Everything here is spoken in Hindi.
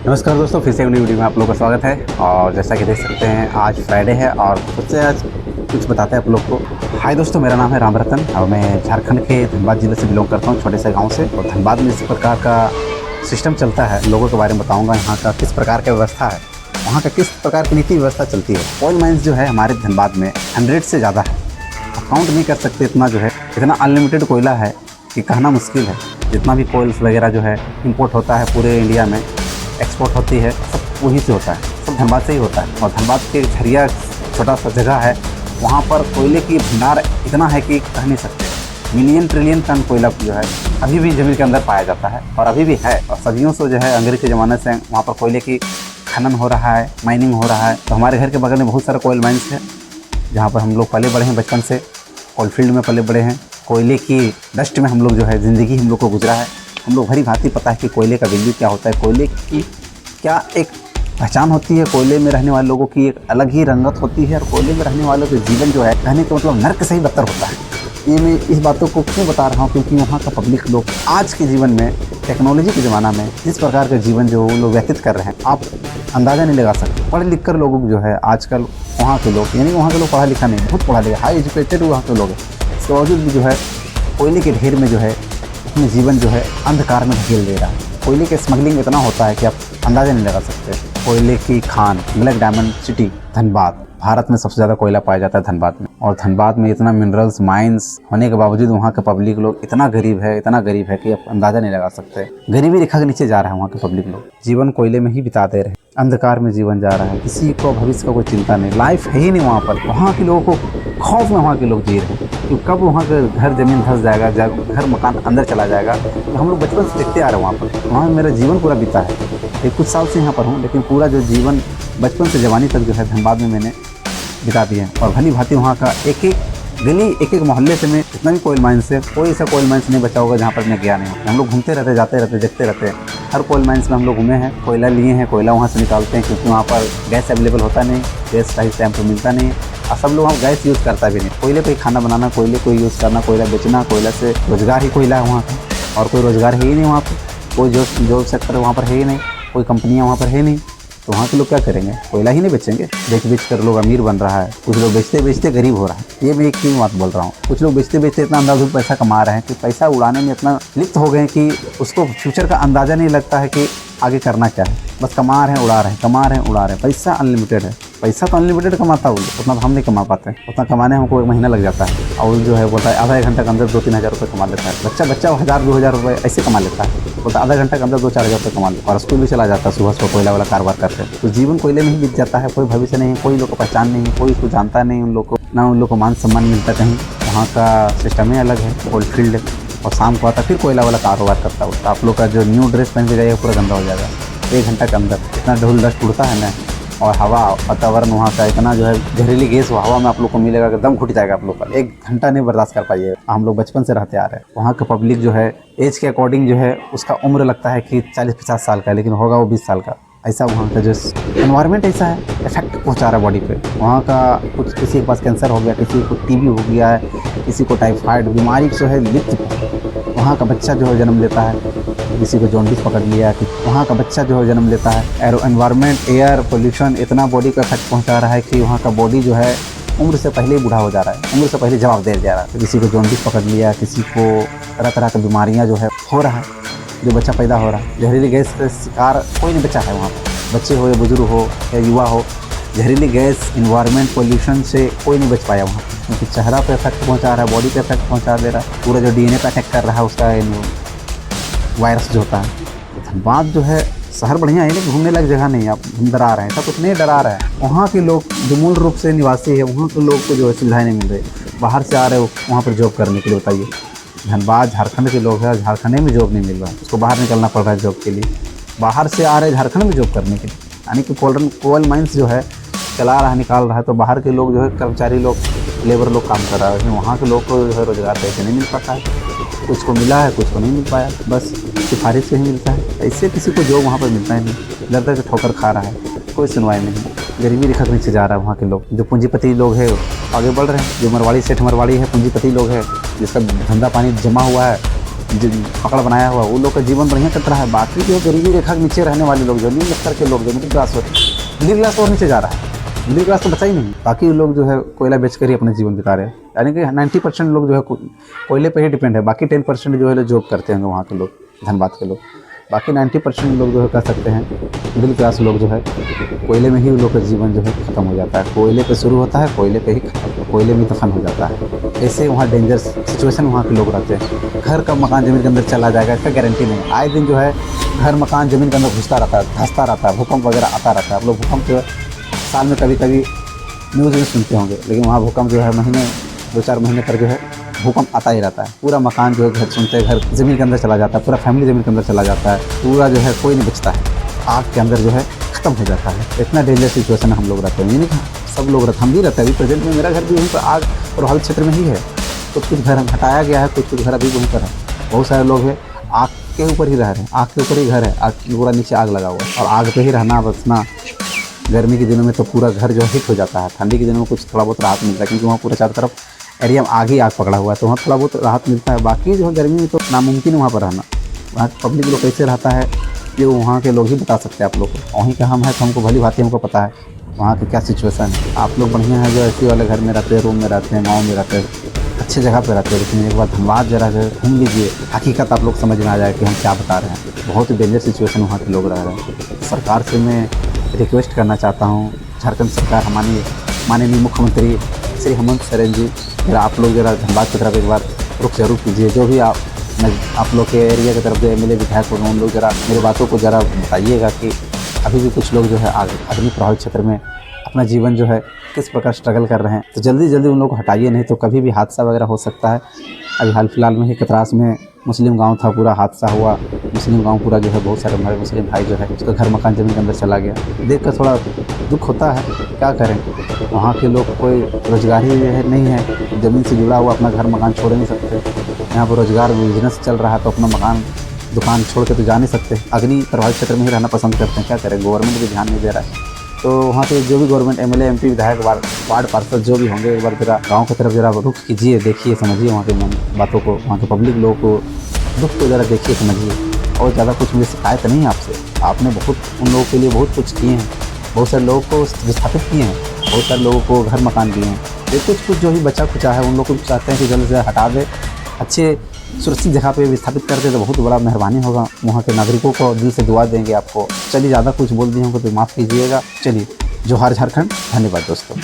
नमस्कार दोस्तों, फिर से एक नई वीडियो में आप लोगों का स्वागत है। और जैसा कि देख सकते हैं आज फ्राइडे है और सोचे आज कुछ बताते हैं आप लोग को। हाय दोस्तों, मेरा नाम है राम रतन और मैं झारखंड के धनबाद ज़िले से बिलोंग करता हूँ, छोटे से गांव से। और धनबाद में इस प्रकार का सिस्टम चलता है, लोगों के बारे में बताऊँगा। यहाँ का किस प्रकार की व्यवस्था है, वहाँ का किस प्रकार की नीति व्यवस्था चलती है। ऑयल माइन्स जो है हमारे धनबाद में 100 से ज़्यादा है, काउंट नहीं कर सकते। इतना जो है, इतना अनलिमिटेड कोयला है कि कहना मुश्किल है। जितना भी कोयल्स वगैरह जो है इंपोर्ट होता है पूरे इंडिया में, एक्सपोर्ट होती है, सब वहीं से होता है, सब धनबाद से ही होता है। और धनबाद के झरिया छोटा सा जगह है, वहाँ पर कोयले की भंडार इतना है कि कह नहीं सकते। मिलियन ट्रिलियन टन कोयला जो है अभी भी ज़मीन के अंदर पाया जाता है और अभी भी है। और सदियों से जो है अंग्रेज़ के ज़माने से वहाँ पर कोयले की खनन हो रहा है, माइनिंग हो रहा है। तो हमारे घर के बगल में बहुत सारे कोयल माइंस है, जहाँ पर हम लोग पले बड़े हैं बचपन से। कोल फील्ड में पले बड़े हैं, कोयले की डस्ट में हम लोग जो है ज़िंदगी हम लोग को गुजरा है। हम लोग भली भांति पता है कि कोयले का वैल्यू क्या होता है, कोयले की क्या एक पहचान होती है। कोयले में रहने वाले लोगों की एक अलग ही रंगत होती है और कोयले में रहने वालों के जीवन जो है कहने का मतलब नर्क से ही बदतर होता है। ये मैं इस बातों को क्यों बता रहा हूँ, क्योंकि वहाँ का पब्लिक लोग आज के जीवन में, टेक्नोलॉजी के ज़माना में जिस प्रकार का जीवन जो वो लोग व्यतीत कर रहे हैं, आप अंदाज़ा नहीं लगा सकते। पढ़ लिख कर लोगों जो है आजकल वहाँ के लोग, यानी वहाँ के लोग पढ़ा लिखा नहीं, बहुत पढ़ा लिखा, हाई एजुकेटेड वहाँ के लोग हैं। इसके बावजूद भी जो है कोयले के ढेर में जो है अपने जीवन जो है अंधकार में ढकेल दे रहा है। कोयले के स्मगलिंग इतना होता है कि आप अंदाज़ा नहीं लगा सकते। कोयले की Khan, black diamond city Dhanbad, Bharat में सबसे ज़्यादा कोयला पाया जाता है धनबाद में। और धनबाद में इतना मिनरल्स माइंस होने के बावजूद वहाँ के पब्लिक लोग इतना गरीब है कि आप अंदाज़ा नहीं लगा सकते। गरीबी रेखा के नीचे जा रहा है वहाँ के पब्लिक लोग, जीवन कोयले में ही बिता दे रहे हैं, अंधकार में जीवन जा रहा है। किसी को भविष्य का कोई चिंता नहीं, लाइफ है ही नहीं वहाँ पर। वहाँ के लोगों को खौफ में वहाँ के लोग जी रहे हैं कि कब वहाँ का घर ज़मीन धंस जाएगा, घर मकान अंदर चला जाएगा। तो हम लोग बचपन से देखते आ रहे हैं वहाँ पर। वहाँ मेरा जीवन पूरा बीता है, एक कुछ साल से यहाँ पर हूँ, लेकिन पूरा जो जीवन बचपन से जवानी तक जो है धनबाद में मैंने बिता दिए हैं। और भली भांति वहाँ का एक एक गली, एक एक मोहल्ले से मैं जितना भी कोयल माइंस है, कोई ऐसा कोयल माइंस नहीं बचा होगा जहाँ पर मैं गया नहीं हूँ। हम लोग घूमते रहते, जाते रहते, देखते रहते हैं। हर कोयल माइंस में हम लोग घूमे हैं, कोयला लिए हैं, कोयला वहाँ से निकालते हैं, क्योंकि वहाँ पर गैस अवेलेबल होता नहीं, गैस सही टाइम पर मिलता नहीं और सब लोग वहाँ गैस यूज़ करता भी नहीं। कोयले पर ही खाना बनाना, कोयले को यूज़ करना, कोयला बेचना, कोयला से रोज़गार ही कोयला है वहाँ का। और कोई रोज़गार है ही नहीं वहाँ पर, कोई जॉब सेक्टर वहाँ पर है ही नहीं, कोई कंपनियाँ वहाँ पर है नहीं। तो वहाँ के लोग क्या करेंगे, कोयला ही नहीं बेचेंगे। बेच कर लोग अमीर बन रहा है, कुछ लोग बेचते बेचते गरीब हो रहा है। ये मैं एक ही बात बोल रहा हूँ, कुछ लोग बेचते बेचते इतना अंधाधुंध पैसा कमा रहे हैं कि पैसा उड़ाने में इतना लिप्त हो गए कि उसको फ्यूचर का अंदाज़ा नहीं लगता है कि आगे करना क्या है। बस कमा रहे हैं, उड़ा रहे हैं, कमा रहे हैं, उड़ा रहे हैं। पैसा अनलिमिटेड है, पैसा तो अनलिमिटेड कमाता हूँ, उतना तो हम नहीं कमा पाते। उतना कमाने हमको 1 महीना लग जाता है और जो है बोलता है आधा 1 घंटे के अंदर 2-3 हज़ार रुपये कमा लेता है। बच्चा 1000-2000 रुपये ऐसे कमा लेता है, बोलता आधा घंटे के अंदर 2-4 हज़ार रुपये कमा लेता है और स्कूल भी चला जाता है सुबह कोयला वाला कारोबार करते हैं। तो जीवन कोयले में ही बीत जाता है, कोई भविष्य नहीं है, कोई लोग को पहचान नहीं है, कोई उसको जानता नहीं, उन लोग को ना उन लोग को मान सम्मान मिलता कहीं। वहाँ का सिस्टम ही अलग है, कोल फील्ड। और शाम को आता फिर कोयला वाला कारोबार करता है। तो आप लोग का जो न्यू ड्रेस पहन के जाइएगा पूरा गंदा हो जाएगा 1 घंटा के अंदर। इतना धूल डस्ट उड़ता है ना, और हवा वातावरण वहाँ का इतना जो है जहरीली गैस हवा में आप लोग को मिलेगा कि दम घुट जाएगा आप लोग का। 1 घंटा नहीं बर्दाश्त कर पाइएगा। हम लोग बचपन से रहते आ रहे हैं। वहाँ का पब्लिक जो है एज के अकॉर्डिंग जो है उसका उम्र लगता है कि 40-50 साल का है, लेकिन होगा वो 20 साल का। ऐसा वहाँ का जो एनवायरनमेंट ऐसा है, इफेक्ट पहुँचा रहा है बॉडी पे। वहाँ का कुछ, किसी के पास कैंसर हो गया, किसी को टीबी हो गया है, किसी को टाइफाइड बीमारी जो है लिप्त। वहाँ का बच्चा जो है जन्म लेता है, किसी को जॉन्डिस पकड़ लिया, कि वहाँ का बच्चा जो है जन्म लेता है। एनवायरनमेंट, एयर पोल्यूशन इतना बॉडी को इफेक्ट पहुँचा रहा है कि वहाँ का बॉडी जो है उम्र से पहले ही बूढ़ा हो जा रहा है, उम्र से पहले जवाब दे जा रहा है। तो किसी को जॉन्डिस पकड़ लिया, किसी को तरह तरह की बीमारियाँ जो है हो रहा है, जो बच्चा पैदा हो रहा है। जहरीली गैस का शिकार कोई नहीं बचा है वहाँ पर, बच्चे हो या बुजुर्ग हो या युवा हो। जहरीली गैस, एनवायरनमेंट, पोल्यूशन से कोई नहीं बच पाया वहाँ, क्योंकि चेहरा पे इफेक्ट पहुँचा रहा है, बॉडी पे इफेक्ट पहुँचा दे रहा है, पूरा जो DNA पे अटैक कर रहा है उसका वायरस जो होता है। धनबाद जो है शहर बढ़िया है, लेकिन घूमने लायक जगह नहीं है। आप डरा रहे हैं, सब कुछ नहीं डरा रहे हैं। वहाँ के लोग जो मूल रूप से निवासी है, वहाँ के लोग को जो है सुविधाएँ नहीं मिल रही। बाहर से आ रहे हो वहाँ पर जॉब करने के लिए, बताइए। धनबाद झारखंड के लोग हैं, झारखंड में जॉब नहीं मिल रहा है, उसको बाहर निकलना पड़ रहा है जॉब के लिए। बाहर से आ रहे हैं झारखंड में जॉब करने के लिए, यानी कि कोयल माइंस जो है चला रहा है, निकाल रहा है। तो बाहर के लोग जो है कर्मचारी लोग, लेबर लोग काम कर रहा है, लेकिन वहाँ के लोग को जो है रोज़गार पैसे नहीं मिल पाता है। कुछ को मिला है, कुछ को नहीं मिल पाया, बस सिफारिश से ही मिलता है। ऐसे किसी को जॉब वहाँ पर मिलता ही नहीं, दर दर के ठोकर खा रहा है, कोई सुनवाई नहीं। गरीबी रेखा के नीचे जा रहा है वहाँ के लोग। जो पूंजीपति लोग हैं आगे बढ़ रहे हैं, जो मरवाड़ी सेठ मरवाड़ी है, पूंजीपति लोग हैं, जिसका धंधा पानी जमा हुआ है, पकड़ बनाया हुआ, वो लोग का जीवन बढ़िया कट रहा है। बाकी जो गरीबी रेखा के नीचे रहने वाले लोग, जो निम्न स्तर के लोग, जो मिडिल क्लास और नीचे जा रहा है, मिडिल क्लास तो बचा ही नहीं। बाकी लोग जो है कोयला बेचकर ही अपने जीवन बिता रहे हैं। यानी कि 90% लोग जो है कोयले पे ही डिपेंड है। बाकी 10% जो है जॉब करते हैं वहाँ के लोग, धनबाद के लोग। बाकी 90% लोग जो है कह सकते हैं मिडिल क्लास लोग जो है कोयले में ही उन लोग का जीवन जो है ख़त्म हो जाता है। कोयले पे शुरू होता है, कोयले पे ही कोयले में दफन हो जाता है। ऐसे वहाँ डेंजरस सिचुएशन वहाँ के लोग रहते हैं। घर का मकान ज़मीन के अंदर चला जाएगा इसका गारंटी नहीं। आए दिन जो है घर मकान ज़मीन के अंदर घुसता रहता है, धंसता रहता है, भूकंप वगैरह आता रहता है। आप लोग भूकंप जो है साल में कभी कभी न्यूज़ में सुनते होंगे, लेकिन वहाँ भूकंप जो है महीने 2-4 महीने पर जो है भूकंप आता ही रहता है। पूरा मकान जो है घर सुनते घर ज़मीन के अंदर चला जाता है, पूरा फैमिली ज़मीन के अंदर चला जाता है, पूरा जो है कोई नहीं बचता है, आग के अंदर जो है ख़त्म हो जाता है। इतना डेंजर सिचुएशन हम लोग रहते हैं। ये नहीं सब लोग रहते, हम भी रहते हैं। अभी प्रेजेंट में मेरा घर भी वहीं पर आग प्रभावित क्षेत्र में ही है। कुछ घर हटाया गया है, कुछ घर अभी वहीं पर है। बहुत सारे लोग हैं आग के ऊपर ही रह रहे हैं, आग के ऊपर ही घर है, आग के पूरा नीचे आग लगा हुआ है और आग पे ही रहना बसना। गर्मी के दिनों में तो पूरा घर जो है हिट हो जाता है, ठंडी के दिनों में कुछ थोड़ा बहुत राहत मिलता है, क्योंकि वहाँ पूरा चारों तरफ एरिया में आग ही आग पकड़ा हुआ है, तो वहाँ थोड़ा बहुत राहत मिलता है। बाकी जो है गर्मी में तो नामुमकिन है वहाँ पर रहना। वहाँ पब्लिक लोग कैसे रहता है ये वहाँ के लोग ही बता सकते हैं आप लोग को। वहीं का हम है तो हमको भली भांति हमको पता है वहाँ की क्या सिचुएशन है। आप लोग बढ़िया है जो ऐसी वाले घर में रहते हैं, रूम में रहते हैं, गाँव में रहते हैं, अच्छी जगह पे रहते हैं, लेकिन एक बार धनबाद जरा घूम लीजिए, हकीकत आप लोग समझ में आ जाए कि हम क्या बता रहे हैं। बहुत ही डेंजर सिचुएशन वहाँ के लोग रह रहे हैं। सरकार से मैं रिक्वेस्ट करना चाहता हूँ, झारखंड सरकार, हमारी माननीय मुख्यमंत्री श्री हेमंत सोरेन जी, जरा आप लोग जरा धनबाद की तरफ एक बार रुख जरूर कीजिए। जो भी आप लोग के एरिया की तरफ जो MLA विधायक होंगे उन लोग जरा मेरी बातों को ज़रा बताइएगा कि अभी भी कुछ लोग जो है अग्नि प्रभावित क्षेत्र में अपना जीवन जो है किस प्रकार स्ट्रगल कर रहे हैं, तो जल्दी जल्दी उन लोग को हटाइए, नहीं तो कभी भी हादसा वगैरह हो सकता है। अभी हाल फिलहाल में ही कतरास में मुस्लिम गांव था, पूरा हादसा हुआ। मुस्लिम गांव पूरा जो है बहुत सारे हमारे मुस्लिम भाई जो है उसका घर मकान ज़मीन के अंदर चला गया। देख कर थोड़ा दुख होता है, क्या करें। वहाँ के लोग कोई रोजगार ही नहीं है, ज़मीन से जुड़ा हुआ, अपना घर मकान छोड़ नहीं सकते। यहाँ पर रोजगार बिजनेस चल रहा है तो अपना मकान दुकान छोड़ के तो जा नहीं सकते, अग्नि प्रभावित क्षेत्र में ही रहना पसंद करते हैं। क्या करें, गवर्नमेंट भी ध्यान नहीं दे रहा है। तो वहाँ के जो भी गवर्नमेंट MLA MP विधायक वार्ड पार्षद जो भी होंगे, एक बार जरा गांव की तरफ जरा रुख कीजिए, देखिए, समझिए वहाँ के बातों को, वहाँ के पब्लिक लोगों को दुख को जरा देखिए, समझिए। और ज़्यादा कुछ मुझे शिकायत नहीं है आपसे। आपने बहुत उन लोगों के लिए बहुत कुछ किए हैं, बहुत सारे लोगों को विस्थापित किए हैं, बहुत सारे लोगों को घर मकान दिए हैं। ये कुछ जो भी बचा खुचा है उन लोग को चाहते हैं कि जल्द से हटा दे, अच्छे सुरक्षित जगह पे विस्थापित कर दे तो बहुत बड़ा मेहरबानी होगा। वहाँ के नागरिकों को दिल से दुआ देंगे आपको। चलिए, ज़्यादा कुछ बोल दिए हमको तो माफ़ कीजिएगा। चलिए, जोहार झारखंड, धन्यवाद दोस्तों।